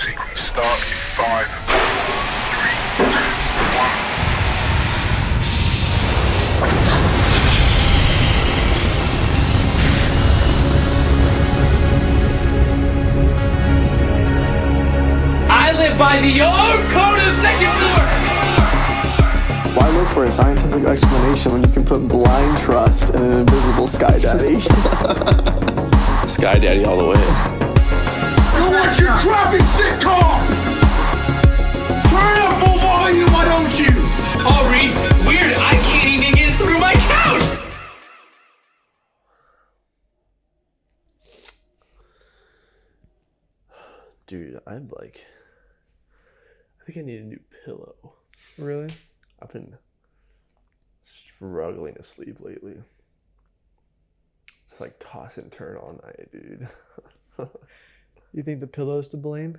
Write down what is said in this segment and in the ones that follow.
sequence start in 5, 4, 3, 2, 1. I live by the old code of second floor! Why look for a scientific explanation when you can put blind trust in an invisible Sky Daddy? Sky Daddy all the way. Go watch your crappy sitcom! Turn up full volume, why don't you? Aubrey, weird, I can't even get through my couch! Dude, I think I need a new pillow. Really? I've been struggling to sleep lately. It's like toss and turn all night, dude. You think the pillow's to blame?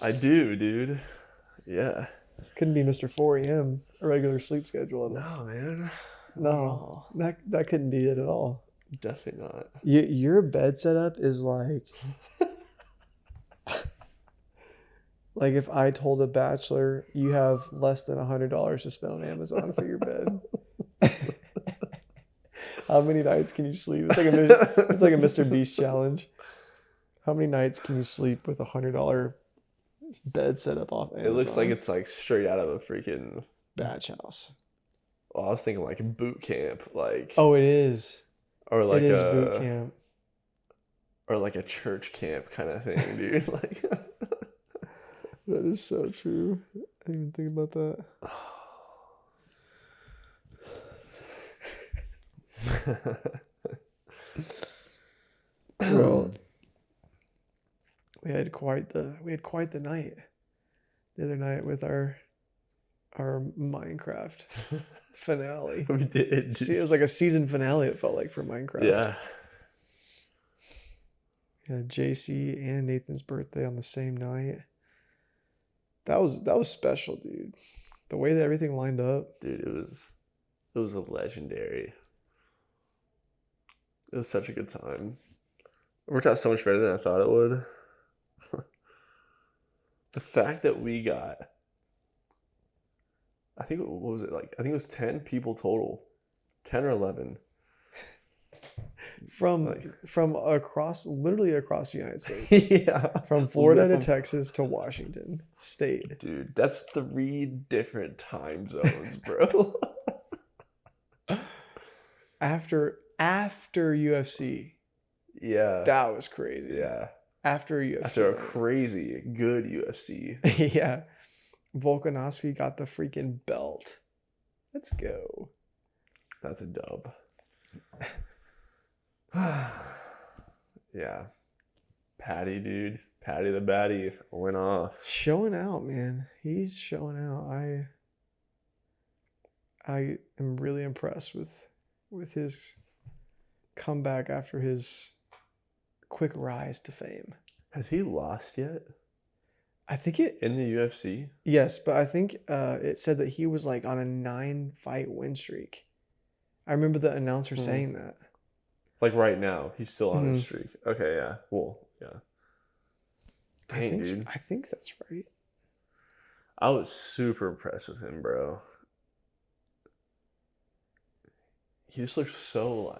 I do, dude. Yeah. Couldn't be Mr. 4 a.m. a regular sleep schedule. No, man. No, that couldn't be it at all. Definitely not. Your bed setup is like like if I told a bachelor you have less than $100 to spend on Amazon for your bed. How many nights can you sleep? It's like a Mr. Beast challenge. How many nights can you sleep with $100 bed setup off Amazon? It looks like it's like straight out of a freaking Batch House. Well, I was thinking like boot camp, like Oh, it is. or like It is boot camp. or like a church camp kind of thing, dude. Like That is so true. I didn't even think about that. Well, we had quite the night the other night with our Minecraft finale. we did. See, it was like a season finale. It felt like for Minecraft. Yeah. Yeah, JC and Nathan's birthday on the same night. That was special, dude. The way that everything lined up. Dude, it was a legendary. It was such a good time. It worked out so much better than I thought it would. The fact that we got, I think, what was it like? I think it was 10 people total. 10 or 11. From literally across the United States. Yeah. From Florida to Texas to Washington State. Dude, that's 3 different time zones, bro. After UFC. Yeah. That was crazy. Yeah. After UFC. After a crazy good UFC. Yeah. Volkanovski got the freaking belt. Let's go. That's a dub. Yeah. Patty, dude. Patty the Batty went off. Showing out, man. He's showing out. I am really impressed with his comeback after his quick rise to fame. Has he lost yet? I think it In the UFC? yes, but I think it said that he was like on a 9-fight win streak. I remember the announcer saying that. Like right now, he's still on his streak. Okay, yeah. Cool. Yeah. Dang, dude. I think that's right. I was super impressed with him, bro. He just looked so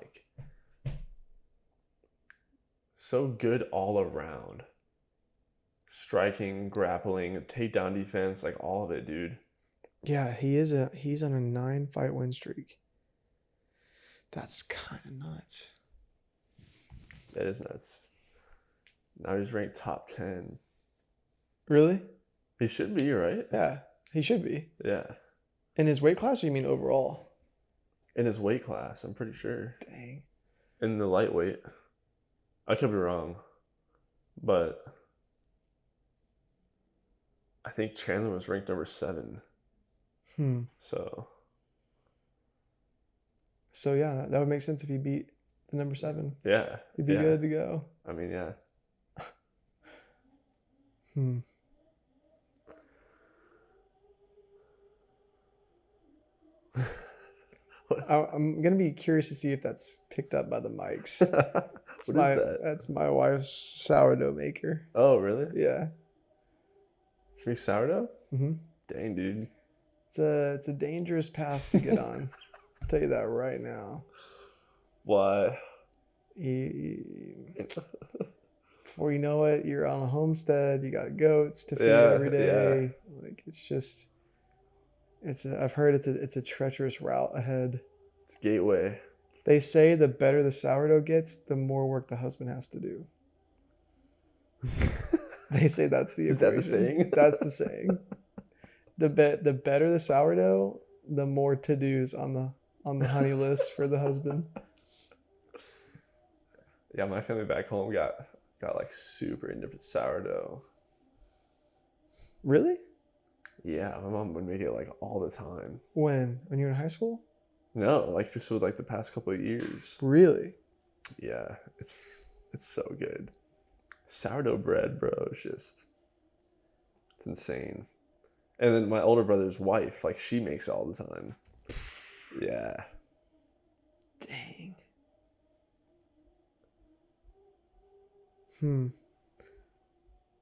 good all around. Striking, grappling, takedown defense, like all of it, dude. Yeah, he's on a 9-fight win streak. That's kind of nuts. That is nuts. Now he's ranked top 10. Really? He should be, right? Yeah, he should be. Yeah. In his weight class, or you mean overall? In his weight class, I'm pretty sure. Dang. In the lightweight. I could be wrong. But I think Chandler was ranked number 7. So yeah, that would make sense if he beat the number 7. Yeah. He'd be good to go. I mean, yeah. I'm gonna be curious to see if that's picked up by the mics. What is that? That's my wife's sourdough maker. Oh, really? Yeah. Make sourdough? Mm-hmm. Dang, dude. It's a dangerous path to get on. I'll tell you that right now. Why? Before you know it, you're on a homestead. You got goats to feed Yeah, every day. Like it's just, I've heard it's a treacherous route ahead. It's a gateway. They say the better the sourdough gets, the more work the husband has to do. They say that's the Is that the equation. saying? That's the saying. The better the sourdough, the more to-dos on the honey list for the husband. Yeah, my family back home got like super into sourdough. Really? Yeah, my mom would make it like all the time. When you were in high school? No, like just with like the past couple of years. Really? Yeah, it's so good. Sourdough bread, bro, it's insane. And then my older brother's wife, like she makes it all the time. Yeah. Dang.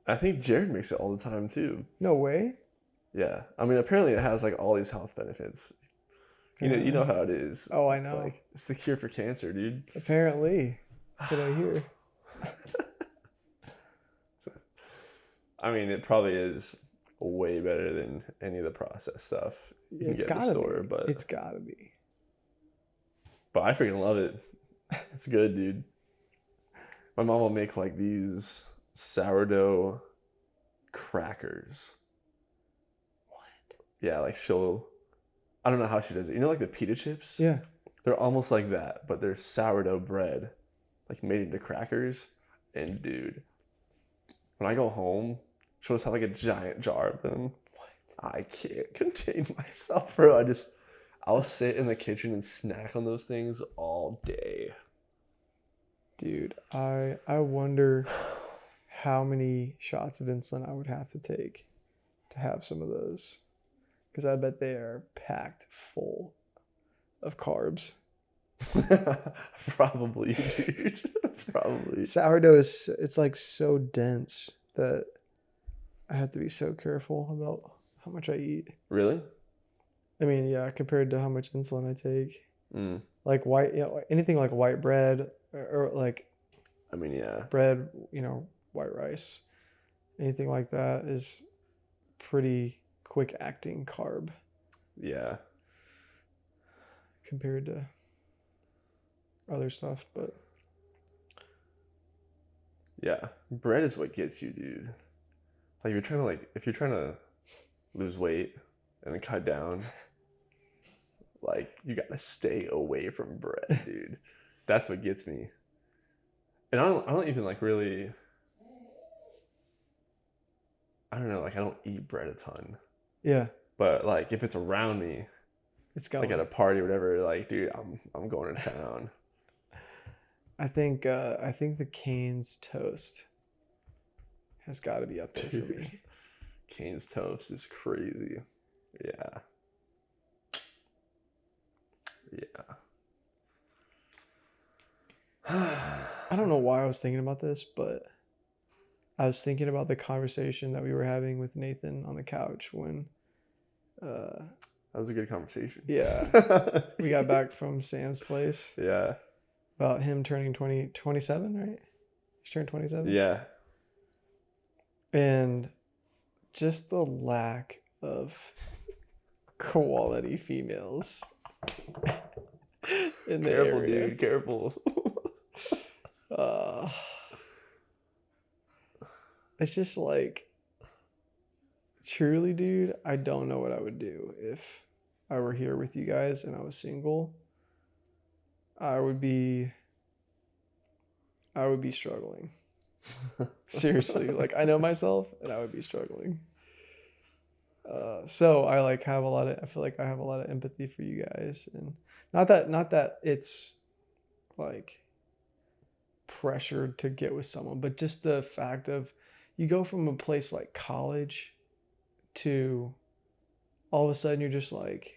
I think Jared makes it all the time too. No way. Yeah. I mean, apparently it has like all these health benefits. You know how it is. Oh, I It's know. like it's the cure for cancer, dude. Apparently. That's what I hear. I mean, it probably is way better than any of the processed stuff you can It's get in the gotta store, be. but It's gotta be. I freaking love it. It's good, dude. My mom will make like these sourdough crackers. What? Yeah, like I don't know how she does it. You know, like the pita chips? Yeah. They're almost like that, but they're sourdough bread, like made into crackers. And dude, when I go home, she'll just have like a giant jar of them. What? I can't contain myself, bro. I'll sit in the kitchen and snack on those things all day. Dude, I wonder how many shots of insulin I would have to take to have some of those. Because I bet they are packed full of carbs. Probably, dude. Probably. Sourdough it's like so dense that I have to be so careful about how much I eat. Really? I mean, yeah, compared to how much insulin I take. Mm. Like anything like white bread or like I mean, yeah. bread, white rice, anything like that is pretty quick acting carb Yeah. compared to other stuff. But Yeah. Bread is what gets you, dude. Like if you're trying to lose weight and then cut down, like you gotta stay away from bread, dude. That's what gets me. And I don't even like really, I don't know, like I don't eat bread a ton. yeah, But like if it's around me, it's got like at a party or whatever, like dude, I'm going to town. I think the Cane's toast has got to be up there for me. Cane's toast is crazy. Yeah. Yeah. I don't know why I was thinking about this, but I was thinking about the conversation that we were having with Nathan on the couch when That was a good conversation. yeah, we got back from Sam's place Yeah. about him turning 27, right? He's turned 27. Yeah. And just the lack of quality females in the Careful, area. dude. Careful. It's just like, truly, dude, I don't know what I would do if I were here with you guys and I was single. I would be struggling. Seriously, like I know myself and I would be struggling. So I feel like I have a lot of empathy for you guys, and not that it's like pressured to get with someone, but just the fact of you go from a place like college to all of a sudden you're just like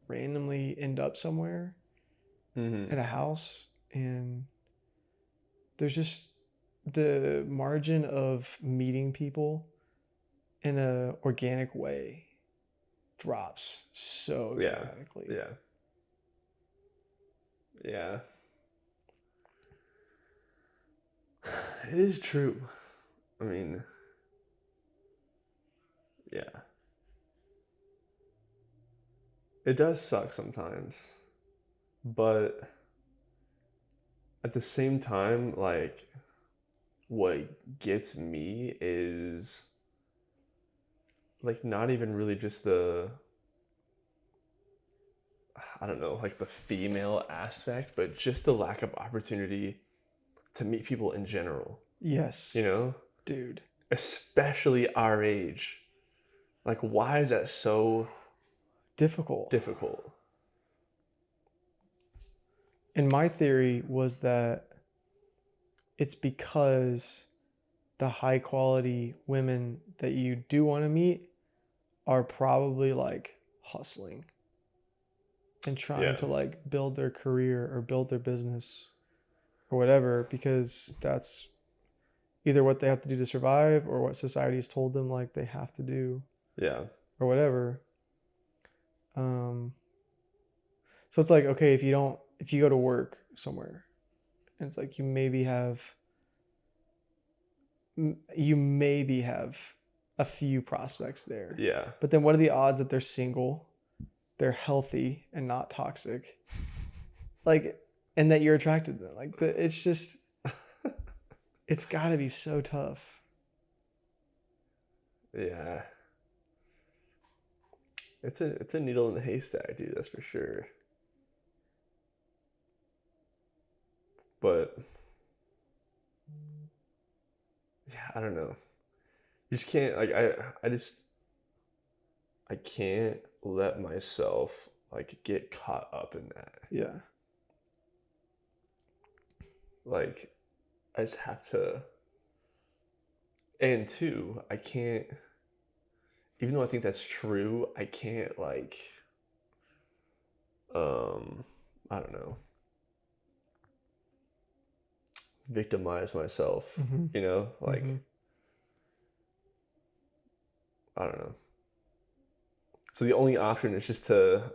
randomly end up somewhere Mm-hmm. at a house, and there's just the margin of meeting people in a organic way drops so Yeah. dramatically. Yeah. Yeah. It is true. I mean, yeah. It does suck sometimes. But at the same time, like, what gets me is like not even really just the, I don't know, like the female aspect, but just the lack of opportunity to meet people in general, Yes. you know? Dude. Especially our age. Like, why is that so Difficult. difficult? And my theory was that it's because the high quality women that you do want to meet are probably like hustling and trying Yeah. to like build their career or build their business or whatever, because that's either what they have to do to survive or what society's told them like they have to do Yeah. or whatever. So it's like, okay, if you go to work somewhere and it's like you maybe have a few prospects there. Yeah. But then what are the odds that they're single, they're healthy and not toxic? Like, and that you're attracted to them. Like, it's just, it's got to be so tough. Yeah. It's a needle in the haystack, dude, that's for sure. But yeah, I don't know. You just can't, like, I can't let myself like get caught up in that. Yeah. Like, I just have to, and two, I can't, even though I think that's true, I can't like I don't know, victimize myself, Mhm. you know, like Mhm. I don't know. So the only option is just to,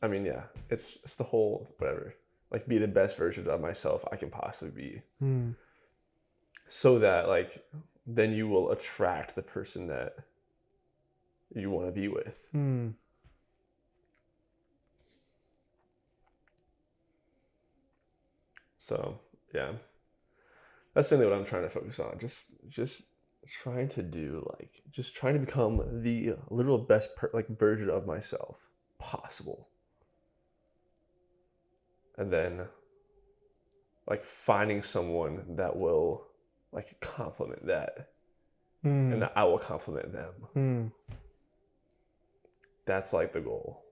I mean, yeah, it's the whole whatever, like be the best version of myself I can possibly be, Mm. so that like then you will attract the person that you want to be with. Mm. So yeah, that's mainly what I'm trying to focus on. Just trying to do like just trying to become the literal best like version of myself possible, and then like finding someone that will like compliment that, Mm. and that I will compliment them. Mm. That's like the goal,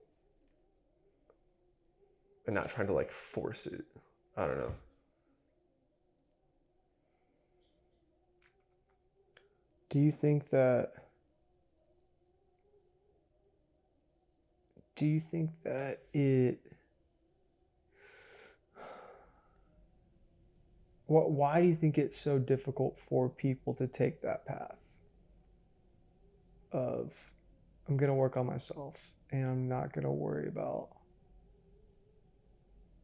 and not trying to like force it. I don't know. Do you think that it why do you think it's so difficult for people to take that path of I'm going to work on myself and I'm not going to worry about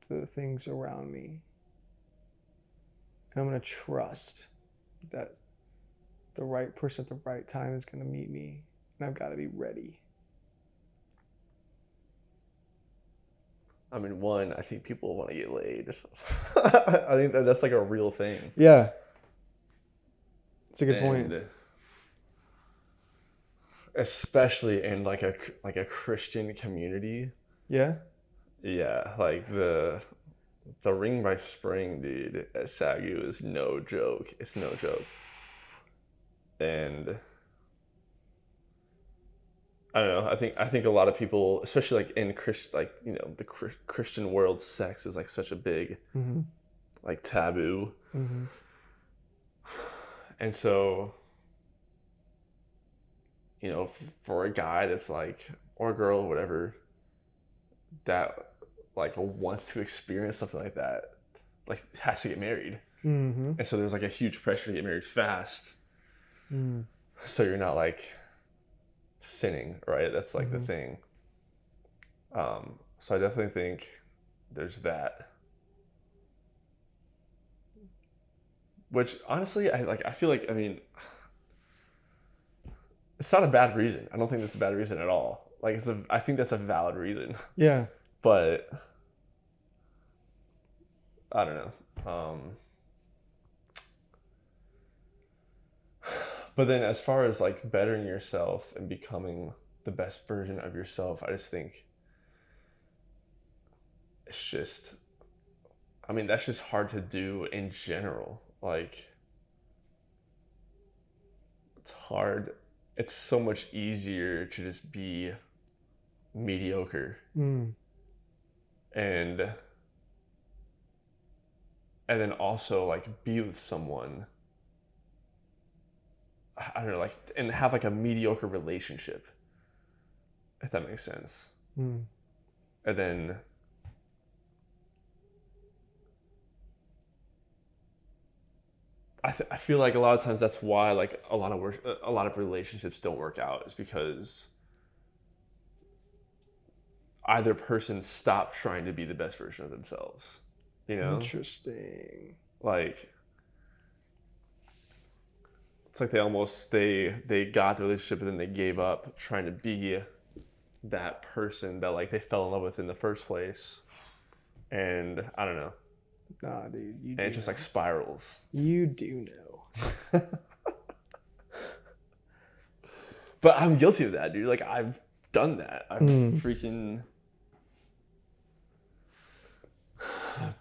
the things around me, and I'm going to trust that the right person at the right time is going to meet me, and I've got to be ready? I mean, one, I think people want to get laid. I think that's like a real thing. Yeah. It's a good point. And especially in like a Christian community. Yeah. Yeah, like the Ring by Spring, dude, at SAGU is no joke. It's no joke. And I don't know. I think a lot of people, especially like in the Christian world, sex is like such a big Mm-hmm. like taboo. Mm-hmm. And so, you know, for a guy that's like, or a girl or whatever, that like wants to experience something like that, like has to get married. Mm-hmm. And so there's like a huge pressure to get married fast. Mm. So you're not like sinning, right? That's like the Mhm. thing. So I definitely think there's that. Which honestly, I feel like, I mean, it's not a bad reason. I don't think that's a bad reason at all. Like I think that's a valid reason. Yeah. But I don't know. But then as far as like bettering yourself and becoming the best version of yourself, I just think it's just, I mean, that's just hard to do in general. Like, it's hard. It's so much easier to just be mediocre Mm. and then also like be with someone, I don't know, like, and have like a mediocre relationship, if that makes sense. Mm. And then I feel like a lot of times that's why like a lot of relationships don't work out, is because either person stopped trying to be the best version of themselves, you know? Interesting. Like, it's like they got the relationship and then they gave up trying to be that person that like they fell in love with in the first place. And I don't know. Nah, dude. You And do it just know. like spirals. You do know. But I'm guilty of that, dude. Like, I've done that. I've Mm. freaking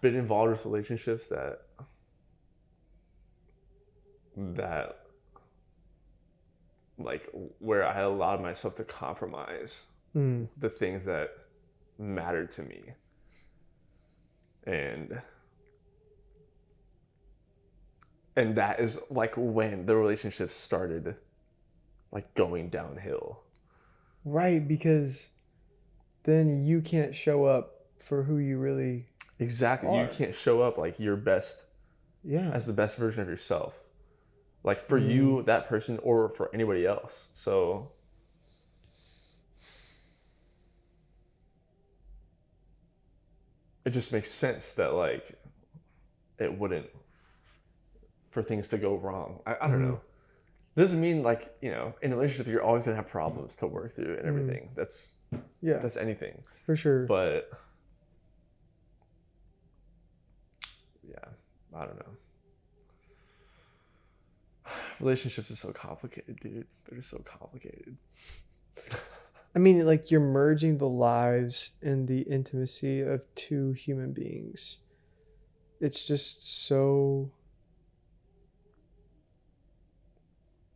been involved with relationships that like where I allowed myself to compromise Mm. the things that mattered to me. And that is like when the relationship started like going downhill. Right, because then you can't show up for who you really Exactly. You are. can't show up like your best Yeah. as the best version of yourself. Like for you, that person, or for anybody else. So it just makes sense that like it wouldn't, for things to go wrong. I don't know. It doesn't mean like, you know, in a relationship you're always gonna have problems to work through and everything. That's Yeah, anything. for sure. But yeah, I don't know. Relationships are so complicated, dude. They're just so complicated. I mean, like you're merging the lives and the intimacy of two human beings. It's just so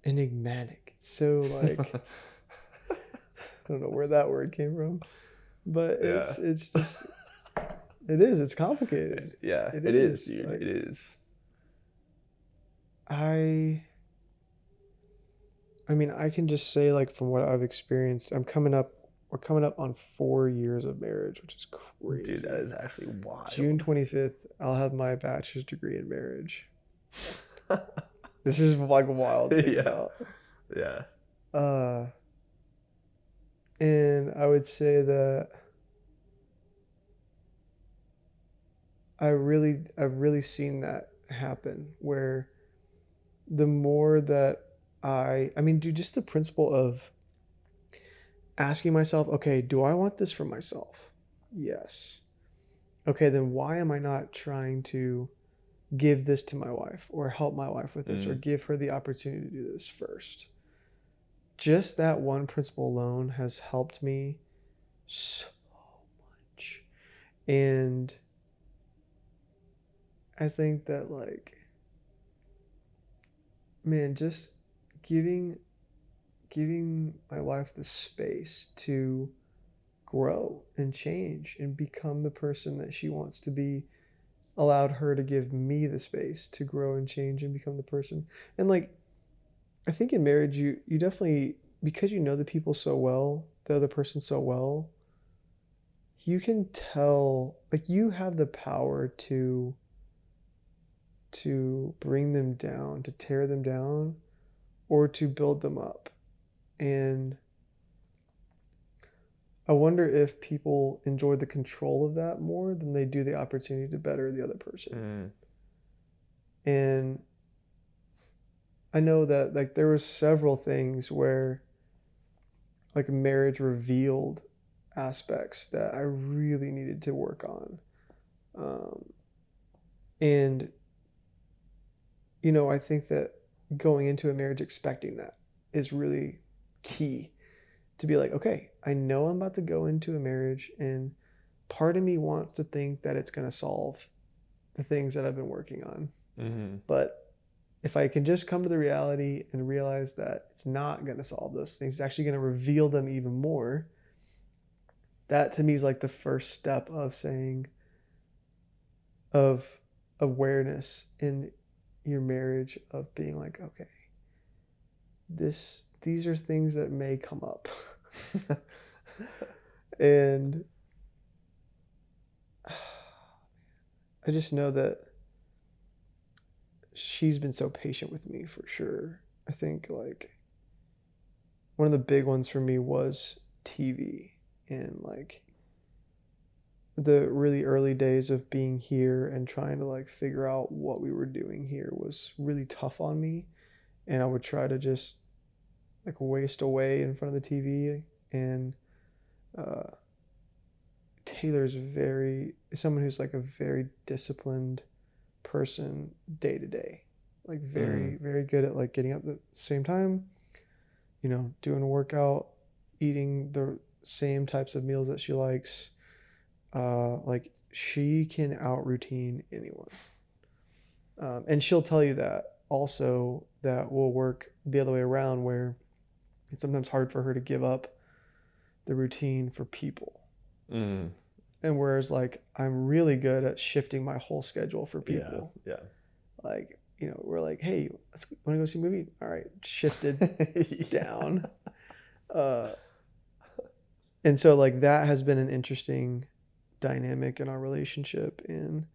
enigmatic. It's so like I don't know where that word came from, but Yeah. it's just it's complicated. Yeah, It it is, is, dude. like- It is. I mean, I can just say like from what I've experienced, we're coming up on 4 years of marriage, which is crazy. Dude, that is actually wild. June 25th, I'll have my bachelor's degree in marriage. This is like wild to think Yeah. about. Yeah. And I would say that I've really seen that happen where the more that I mean, dude, just the principle of asking myself, okay, do I want this for myself? Yes. Okay, then why am I not trying to give this to my wife or help my wife with this or give her the opportunity to do this first? Just that one principle alone has helped me so much. And I think that like, man, just giving my wife the space to grow and change and become the person that she wants to be, allowed her to give me the space to grow and change and become the person. And like, I think in marriage, you definitely, because you know the people so well, the other person so well, you can tell, like you have the power to bring them down, to tear them down, or to build them up. And I wonder if people enjoy the control of that more than they do the opportunity to better the other person. And I know that like there were several things where like marriage revealed aspects that I really needed to work on. And you know, I think that going into a marriage expecting that is really key, to be like, okay, I know I'm about to go into a marriage, and part of me wants to think that it's going to solve the things that I've been working on. But if I can just come to the reality and realize that it's not going to solve those things, it's actually going to reveal them even more. That to me is like the first step of saying, of awareness in your marriage, of being like, okay, these are things that may come up. And I just know that she's been so patient with me for sure. I think like one of the big ones for me was TV, and like the really early days of being here and trying to like figure out what we were doing here was really tough on me. And I would try to just like waste away in front of the TV. And Taylor's someone who's like a very disciplined person day to day, like very, very good at like getting up at the same time, you know, doing a workout, eating the same types of meals that she likes. Like she can out routine anyone. And she'll tell you that also, that will work the other way around, where it's sometimes hard for her to give up the routine for people. And whereas like I'm really good at shifting my whole schedule for people. Yeah. Like, you know, we're like, hey, want to go see a movie? All right, shifted down. And so like that has been an interesting dynamic in our relationship. And,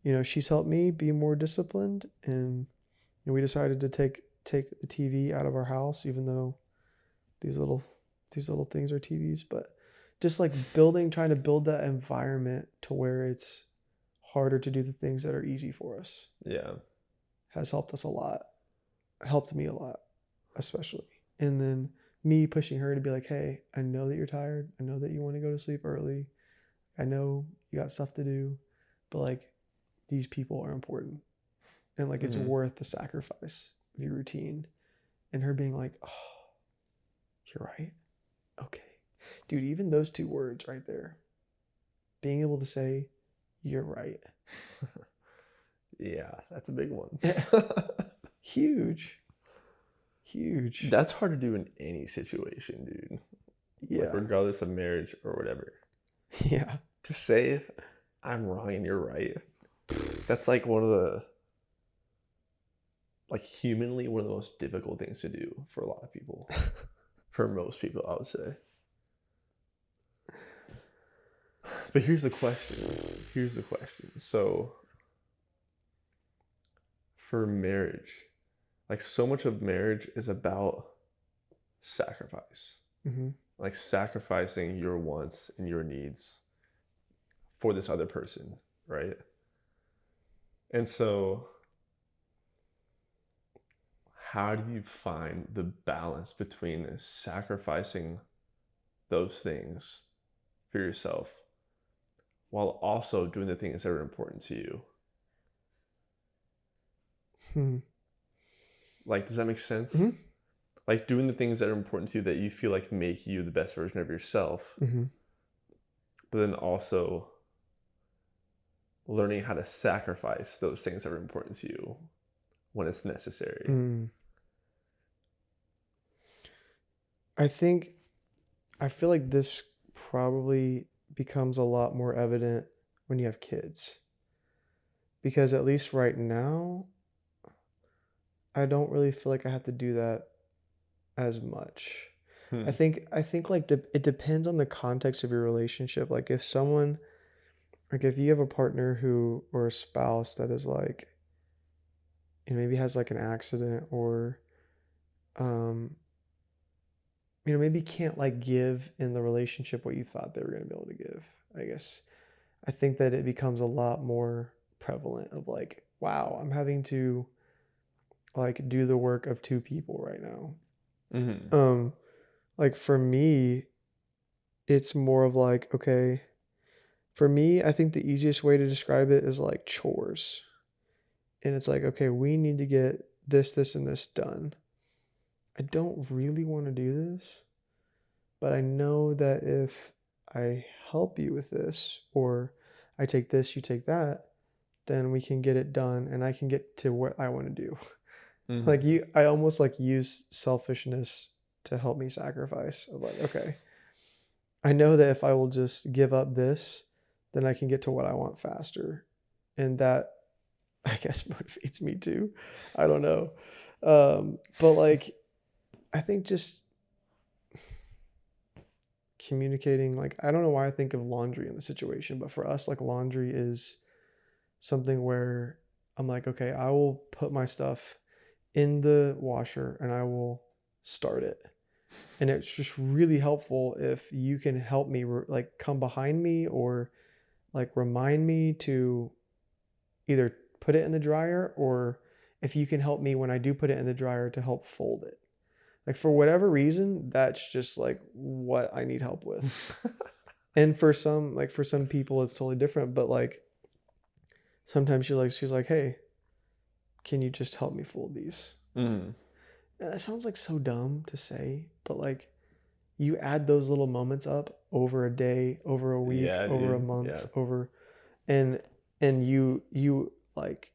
you know, she's helped me be more disciplined, and you know, we decided to take the TV out of our house, even though these little things are TVs, but just like trying to build that environment to where it's harder to do the things that are easy for us. Yeah. Has helped us a lot. Helped me a lot, especially. And then me pushing her to be like, hey, I know that you're tired. I know that you want to go to sleep early. I know you got stuff to do, but like these people are important. And like it's worth the sacrifice of your routine. And her being like, oh, you're right. Okay. Dude, even those two words right there, being able to say, you're right. Yeah, that's a big one. Huge. That's hard to do in any situation, dude. Yeah. Like, regardless of marriage or whatever. Yeah. To say, I'm wrong and you're right, that's like one of the, like humanly, one of the most difficult things to do for a lot of people. For most people, I would say. But here's the question. So, for marriage, like so much of marriage is about sacrifice. Like sacrificing your wants and your needs for this other person, right? And so, how do you find the balance between sacrificing those things for yourself while also doing the things that are important to you? Like, does that make sense? Like doing the things that are important to you that you feel like make you the best version of yourself, but then also learning how to sacrifice those things that are important to you when it's necessary. I feel like this probably becomes a lot more evident when you have kids, because at least right now, I don't really feel like I have to do that as much. I think like it depends on the context of your relationship. Like if someone, like if you have a partner or a spouse that is like, you know, maybe has like an accident, or maybe can't like give in the relationship what you thought they were going to be able to give. I guess I think that it becomes a lot more prevalent of like, wow, I'm having to like do the work of two people right now. Mm-hmm. Like for me, it's more of like, okay, for me, I think the easiest way to describe it is like chores. And it's like, okay, we need to get this, and this done. I don't really want to do this, but I know that if I help you with this, or I take this, you take that, then we can get it done and I can get to what I want to do. Mm-hmm. Like I almost like use selfishness to help me sacrifice of like, okay, I know that if I will just give up this, then I can get to what I want faster. And that, I guess, motivates me too. I don't know. But like, I think just communicating, like, I don't know why I think of laundry in the situation, but for us, like, laundry is something where I'm like, okay, I will put my stuff in the washer and I will start it. And it's just really helpful if you can help me like come behind me or like remind me to either put it in the dryer, or if you can help me when I do put it in the dryer to help fold it. Like for whatever reason, that's just like what I need help with. And for some people it's totally different, but like sometimes she's like, hey, can you just help me fold these? Mm-hmm. And that sounds like so dumb to say, but like you add those little moments up over a day, over a week, Yeah, over a dude. month, Yeah. over, and you like,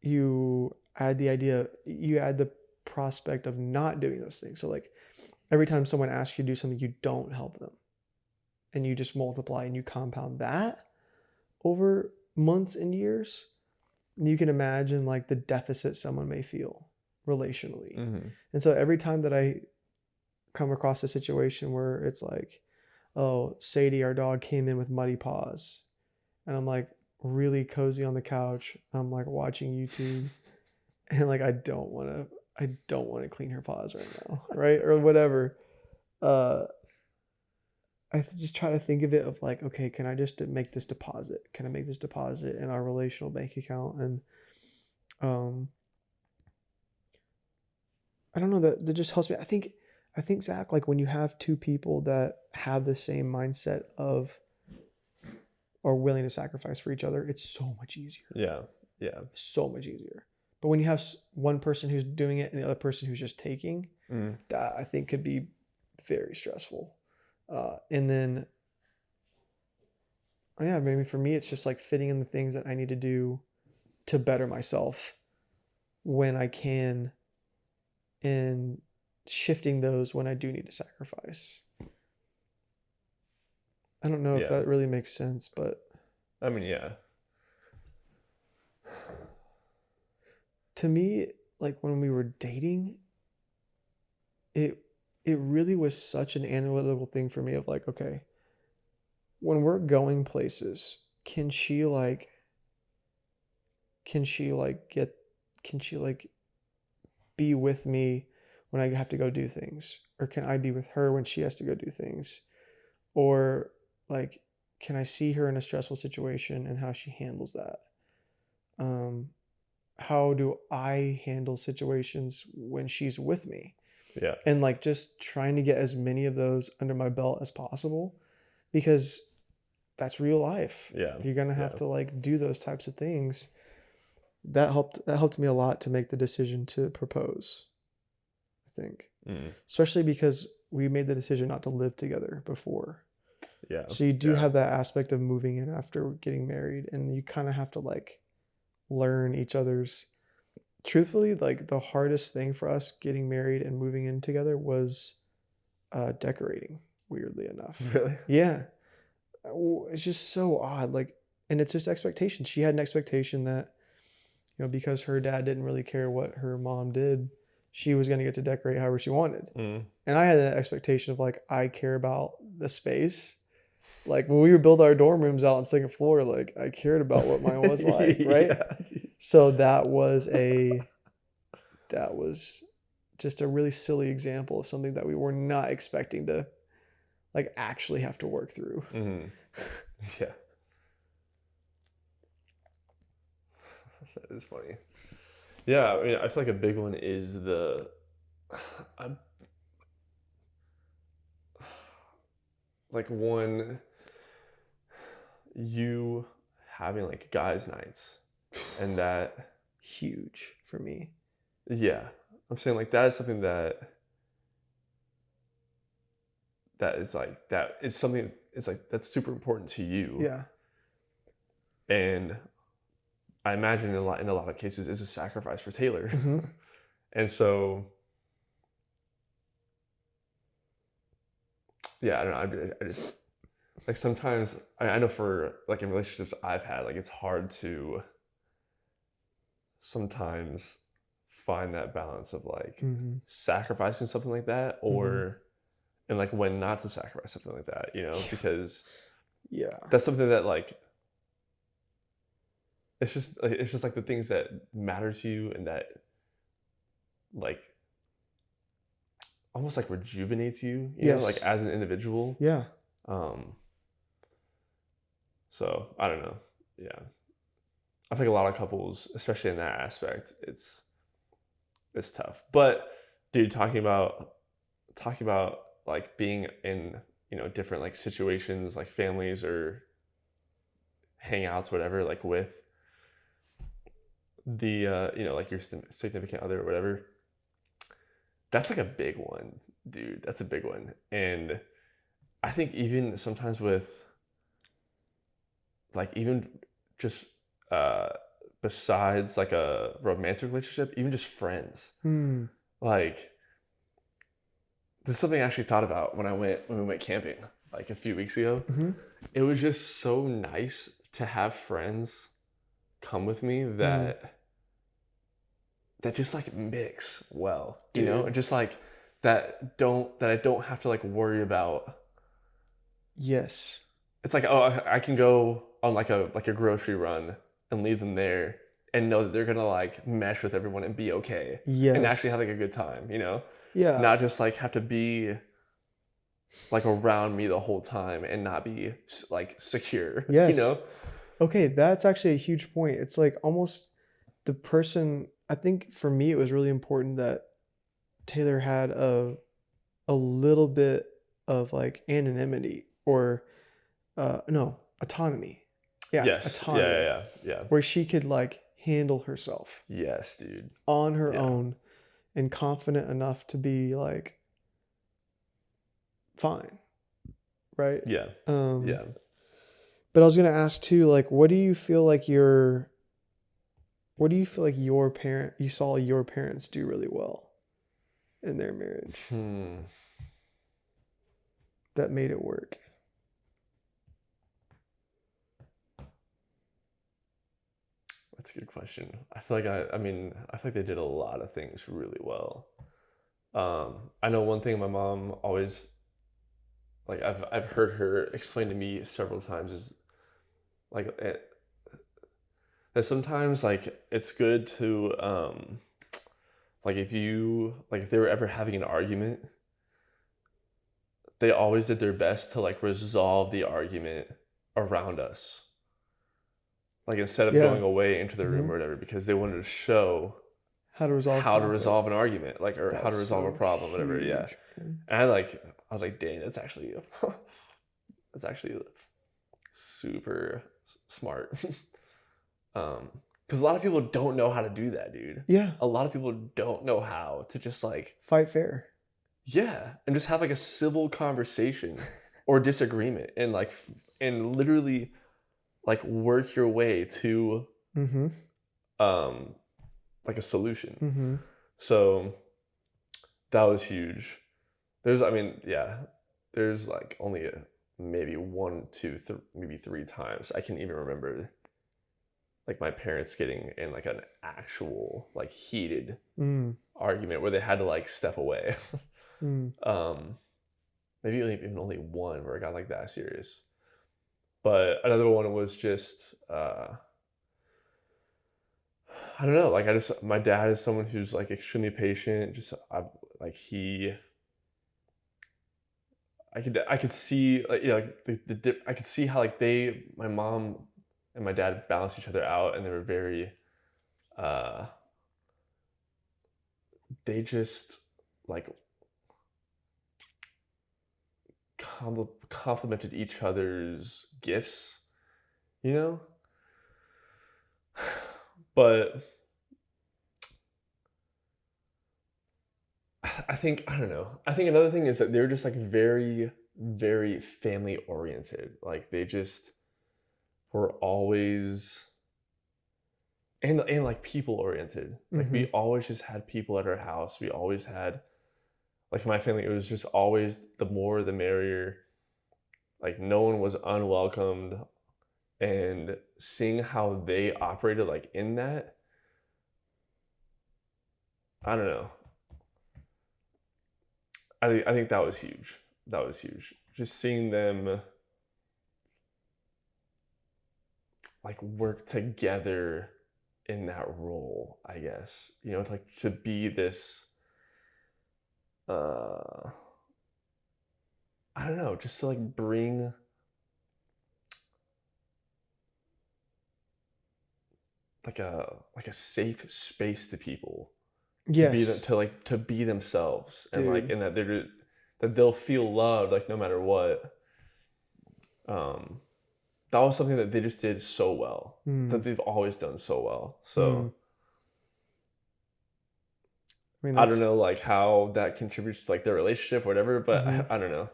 you add the prospect of not doing those things. So like every time someone asks you to do something, you don't help them, and you just multiply and you compound that over months and years. You can imagine like the deficit someone may feel relationally. Mm-hmm. And so every time that I come across a situation where it's like, oh, Sadie, our dog, came in with muddy paws, and I'm like really cozy on the couch, I'm like watching YouTube, and like I don't want to clean her paws right now, right? Or whatever. I just try to think of it of like, okay, can I just make this deposit? Can I make this deposit in our relational bank account? And I don't know, that just helps me. I think Zach, like when you have two people that have the same mindset of are willing to sacrifice for each other, it's so much easier. Yeah. Yeah. So much easier. But when you have one person who's doing it and the other person who's just taking, that I think could be very stressful. And then, yeah, maybe for me, it's just like fitting in the things that I need to do to better myself when I can, and shifting those when I do need to sacrifice. I don't know if that really makes sense, but I mean, yeah. To me, like when we were dating, it really was such an analytical thing for me of like, okay, when we're going places, can she be with me when I have to go do things? Or can I be with her when she has to go do things? Or like, can I see her in a stressful situation and how she handles that? How do I handle situations when she's with me? Yeah. And like just trying to get as many of those under my belt as possible, because that's real life. Yeah. You're going to have to like do those types of things. That helped me a lot to make the decision to propose, I think. Especially because we made the decision not to live together before. Yeah. So you do have that aspect of moving in after getting married, and you kind of have to like learn each other's. Truthfully, like the hardest thing for us getting married and moving in together was decorating, weirdly enough. Really? Yeah. It's just so odd. Like, and it's just expectation. She had an expectation that, you know, because her dad didn't really care what her mom did, she was going to get to decorate however she wanted. And I had an expectation of like, I care about the space. Like when we would build our dorm rooms out on second floor, like I cared about what mine was like, right? Yeah. So that was just a really silly example of something that we were not expecting to like actually have to work through. Mm-hmm. Yeah. That is funny. Yeah, I mean, I feel like a big one is like one, you having like guys' nights, and that, Huge for me. yeah, I'm saying like that is something that is like, that is something, it's like that's super important to you. Yeah. And I imagine in a lot of cases is a sacrifice for Taylor. Mm-hmm. And so, yeah, I don't know. I just like sometimes I know for like in relationships I've had, like it's hard to sometimes find that balance of like Mm-hmm. sacrificing something like that, or and like when not to sacrifice something like that, you know, because Yeah. that's something that like it's just like the things that matter to you and that like almost like rejuvenates you, you know, like Yes. as an individual. Yeah. So I don't know. Yeah. I think a lot of couples, especially in that aspect, it's tough. But dude, talking about like being in, you know, different like situations, like families or hangouts, whatever, like with the you know, like your significant other or whatever, that's like a big one, dude. That's a big one. And I think even sometimes with like even just besides like a romantic relationship, even just friends, like this is something I actually thought about when we went camping like a few weeks ago. Mm-hmm. It was just so nice to have friends come with me that just like mix well, you know, and just like that I don't have to like worry about. Yes. It's like, oh, I can go on like a grocery run and leave them there and know that they're gonna like mesh with everyone and be okay. Yes. And actually have like a good time, you know? Yeah. Not just like have to be like around me the whole time and not be like secure. Yes. You know? Okay, that's actually a huge point. It's like almost the person, I think for me it was really important that Taylor had a little bit of like anonymity or autonomy. Yeah, Yes. autonomy. Yeah. Where she could like handle herself Yes, dude. on her Yeah. own and confident enough to be like fine. Right? Yeah. Yeah. But I was gonna ask too, like, what do you feel like you saw your parents do really well in their marriage that made it work? That's a good question. I feel like I feel like they did a lot of things really well. I know one thing my mom always, like I've heard her explain to me several times, is like that sometimes like it's good to like if they were ever having an argument, they always did their best to like resolve the argument around us. Like instead of going away into the room or whatever, because they wanted to show how to resolve an argument, like, or how to resolve a problem, whatever. Yeah. And I was like, dang, that's actually super smart. Because a lot of people don't know how to do that, dude. Yeah. A lot of people don't know how to just like fight fair. Yeah, and just have like a civil conversation or disagreement, and literally like work your way to like a solution. So that was huge. There's like only maybe 1, 2, maybe 3 times I can even remember like my parents getting in like an actual like heated argument where they had to like step away. Maybe even only one where it got like that serious. But another one was just I I don't know. Like my dad is someone who's like extremely patient. Like I could see like like I could see how like my mom and my dad balanced each other out, and they were very uh they just like complimented each other's gifts, you know? But I don't know. I think another thing is that they're just like very, very family oriented. Like they just were always and like people oriented. Like we always just had people at our house. We always had like my family, it was just always the more the merrier. Like no one was unwelcomed. And seeing how they operated like in that, I don't know. I think that was huge. That was huge. Just seeing them like work together in that role, I guess. You know, like to be this I don't know, just to like bring like a safe space to people. Yes. To be themselves, and like Dude. and that they'll feel loved like no matter what. That was something that they just did so well, that they've always done so well. So I mean, I don't know like how that contributes to like their relationship or whatever, but I don't know.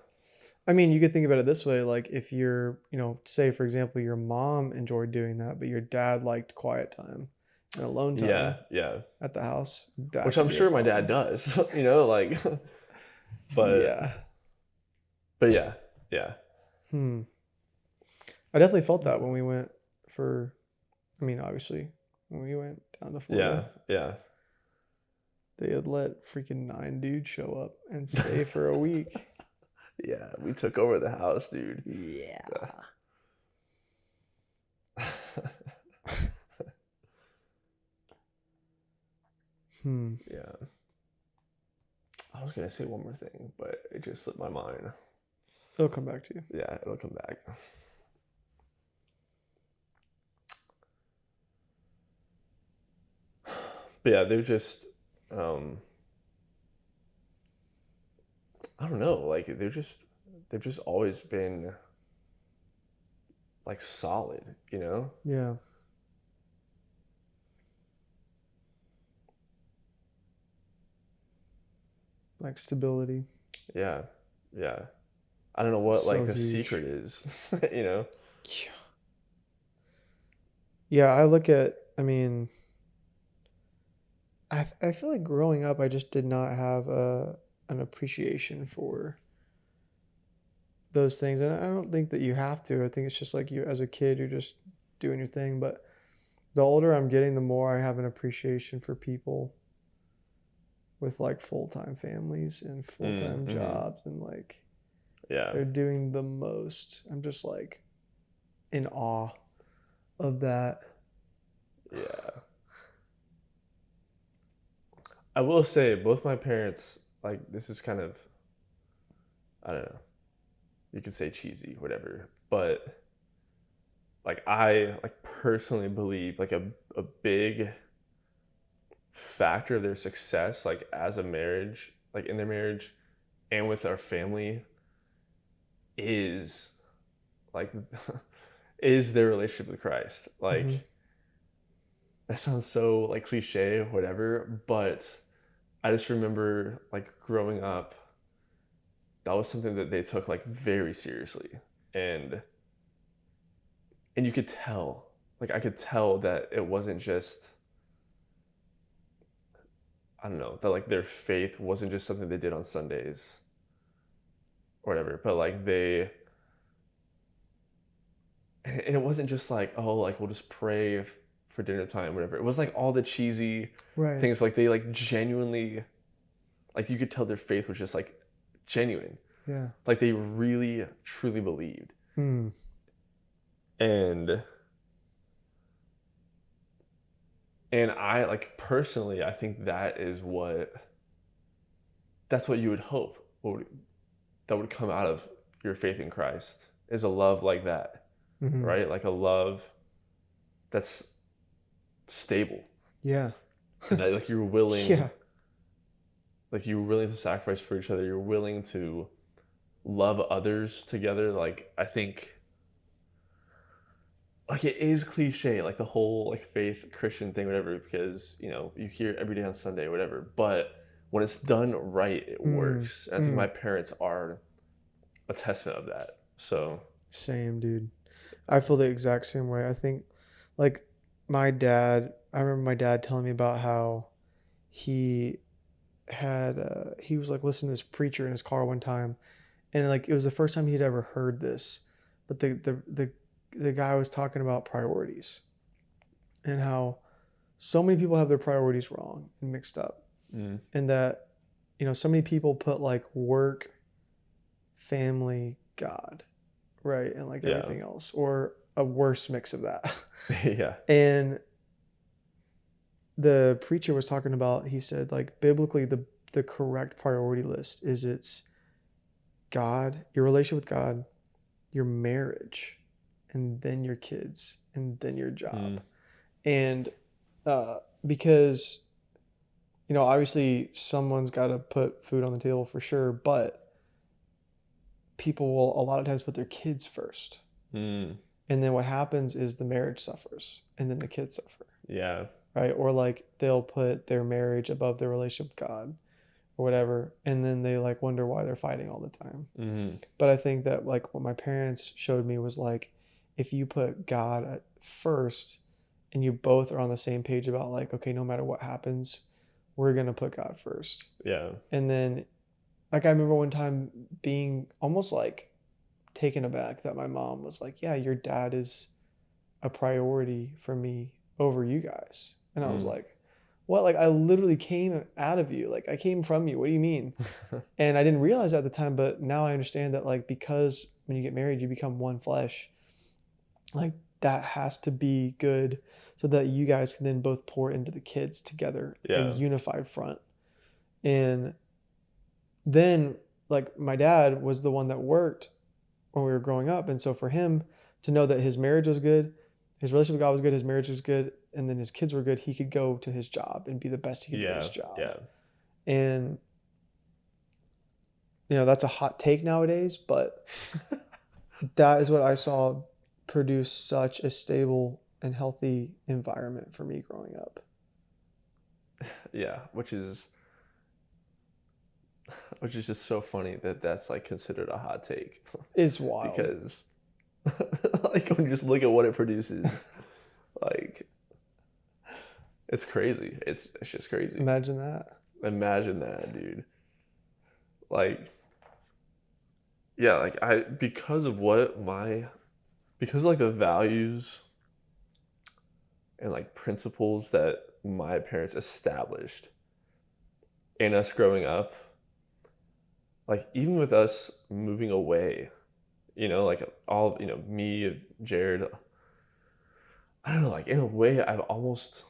I mean, you could think about it this way, like if you're, you know, say for example, your mom enjoyed doing that, but your dad liked quiet time and alone time Yeah. at the house. That Which could I'm be a sure my dad problem. does, you know, like but Yeah. but yeah. I definitely felt that when we went obviously when we went down to Florida. Yeah. They had let freaking 9 dudes show up and stay for a week. Yeah, we took over the house, dude. Yeah. Yeah. I was gonna say one more thing, but it just slipped my mind. It'll come back to you. Yeah, it'll come back. But yeah, they're just I don't know, like they've just always been like solid, you know? Yeah. Like stability. Yeah. I don't know what So like the huge. secret is, you know? Yeah. Yeah, I mean, I feel like growing up, I just did not have an appreciation for those things. And I don't think that you have to. I think it's just like you, as a kid, you're just doing your thing. But the older I'm getting, the more I have an appreciation for people with like full-time families and full-time jobs. And like, Yeah. they're doing the most. I'm just like in awe of that. Yeah. I will say both my parents, like this is kind of, I don't know, you could say cheesy, whatever, but like I like personally believe like a big factor of their success like as a marriage, like in their marriage and with our family is like is their relationship with Christ. Like that sounds so like cliche or whatever, but I just remember like growing up, that was something that they took like very seriously. And you could tell, like I could tell that it wasn't just, I don't know, that like their faith wasn't just something they did on Sundays or whatever, but like and it wasn't just like, oh, like we'll just pray for dinner time, whatever. It was like all the cheesy things, like they like genuinely, like you could tell their faith was just like genuine. Yeah. Like they really truly believed. And And I like personally, I think that's what you would hope that would come out of your faith in Christ, is a love like that, Mhm. right? Like a love that's stable, Yeah. and that like you're willing, Yeah. like you're willing to sacrifice for each other. You're willing to love others together. Like I think, like it is cliche, like the whole like faith Christian thing, whatever, because you hear it every day on Sunday, whatever. But when it's done right, it works. And I think my parents are a testament of that. So Same, dude. I feel the exact same way. I think, like, I remember my dad telling me about how he he was like listening to this preacher in his car one time, and like it was the first time he'd ever heard this, but the guy was talking about priorities and how so many people have their priorities wrong and mixed up, and that so many people put like work, family, God, right, and like Yeah. everything else, or a worse mix of that. yeah, And the preacher was talking about, he said, like, biblically, the correct priority list is it's God, your relationship with God, your marriage, and then your kids, and then your job. And because, obviously someone's got to put food on the table for sure, but people will a lot of times put their kids first. And then what happens is the marriage suffers, and then the kids suffer. yeah, Right? Or like they'll put their marriage above their relationship with God or whatever, and then they like wonder why they're fighting all the time. But I think that like what my parents showed me was like, if you put God at first and you both are on the same page about like, okay, no matter what happens, we're going to put God first. yeah, And then like I remember one time being almost like taken aback that my mom was like, yeah, your dad is a priority for me over you guys. And I was like, what? Like I literally came out of you. Like I came from you. What do you mean? And I didn't realize that at the time, but now I understand that like because when you get married, you become one flesh. Like that has to be good so that you guys can then both pour into the kids together, like Yeah. a unified front. And then like my dad was the one that worked when we were growing up. And so for him to know that his marriage was good, his relationship with God was good, his marriage was good, and then his kids were good, he could go to his job and be the best he could do at his job. yeah, And that's a hot take nowadays, but that is what I saw produce such a stable and healthy environment for me growing up. yeah. Which is just so funny that that's like considered a hot take. It's wild. Because like when you just look at what it produces, like it's crazy. It's just crazy. Imagine that. Imagine that, dude. Like, yeah, like because of like the values and like principles that my parents established in us growing up, like even with us moving away, like all, me, Jared, I don't know, like in a way I've almost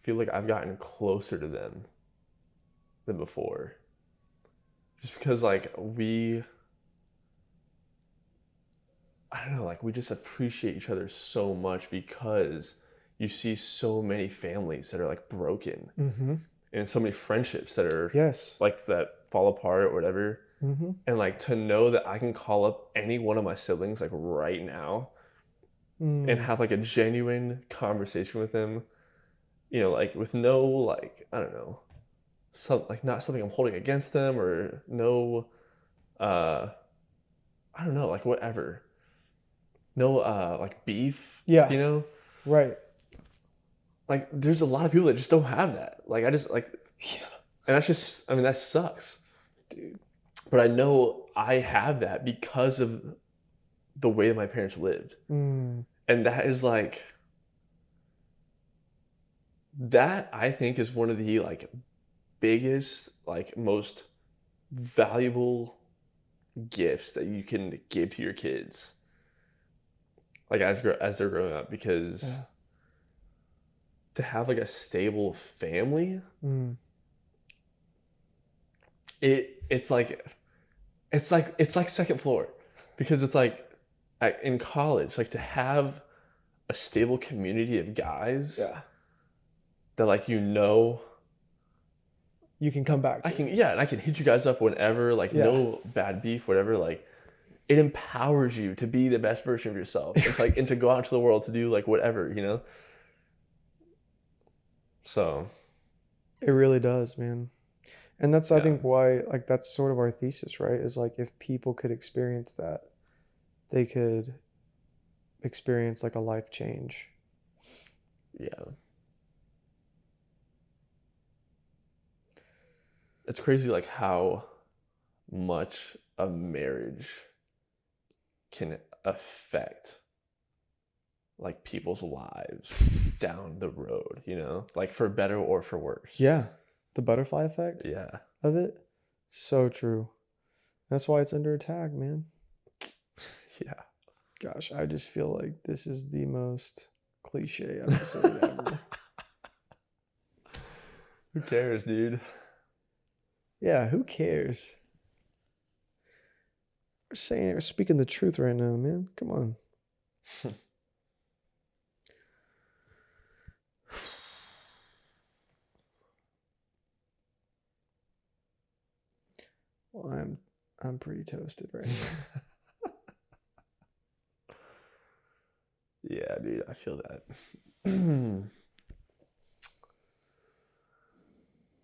feel like I've gotten closer to them than before. Just because like I don't know, like we just appreciate each other so much because you see so many families that are like broken, Mm-hmm. and so many friendships that are Yes. like that fall apart or whatever. Mm-hmm. And like to know that I can call up any one of my siblings like right now and have like a genuine conversation with them, like with no like, I don't know, like not something I'm holding against them or no, I don't know, like whatever. No, like beef. Yeah. Right. Like there's a lot of people that just don't have that. Like I just like, Yeah. and that's just, I mean, that sucks, Dude. but I know I have that because of the way that my parents lived. And that is like, that I think is one of the like biggest, like most valuable gifts that you can give to your kids, like as they're growing up, because to have like a stable family, Mm. it's like second floor, because it's like in college, like to have a stable community of guys Yeah. that like You can come back. I can and I can hit you guys up whenever, like Yeah. no bad beef, whatever, like it empowers you to be the best version of yourself. It's like and to go out into the world to do like whatever, you know? So It really does, man. And that's I Yeah. think why like that's sort of our thesis, right? Is like if people could experience that, they could experience like a life change. yeah. It's crazy like how much a marriage can affect like people's lives down the road, you know? Like for better or for worse. Yeah. The butterfly effect Yeah. of it. So true. That's why it's under attack, man. Yeah. Gosh, I just feel like this is the most cliche episode ever. Who cares, dude? Yeah, who cares? We're speaking the truth right now, man. Come on. Well, I'm pretty toasted right now. Yeah, dude, I feel that.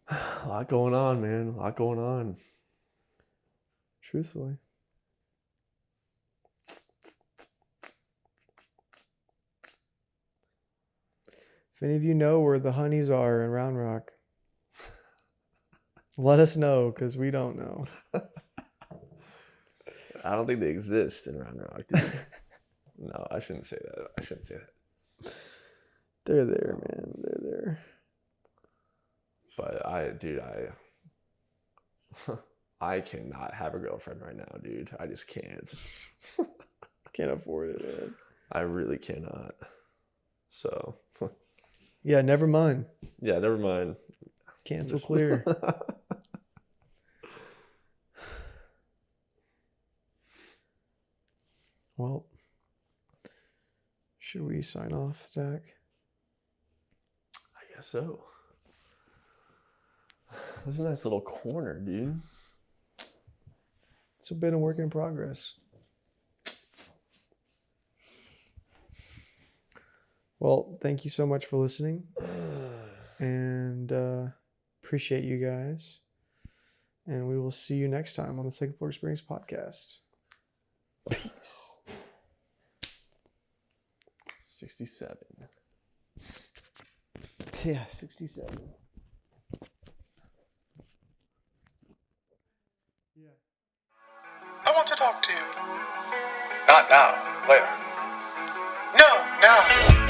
A lot going on, man. A lot going on. Truthfully. If any of you know where the honeys are in Round Rock, let us know, because we don't know. I don't think they exist in Round Rock, dude. No, I shouldn't say that. I shouldn't say that. They're there, man. They're there. But I cannot have a girlfriend right now, dude. I just can't. Can't afford it, man. I really cannot. So, Yeah, never mind. yeah, never mind. Cancel clear. Well, should we sign off, Zach? I guess so. This is a nice little corner, dude. It's been a work in progress. Well, thank you so much for listening. And appreciate you guys. And we will see you next time on the Second Floor Experience podcast. Peace. 67. Yeah, 67. I want to talk to you. Not now, later. No, now.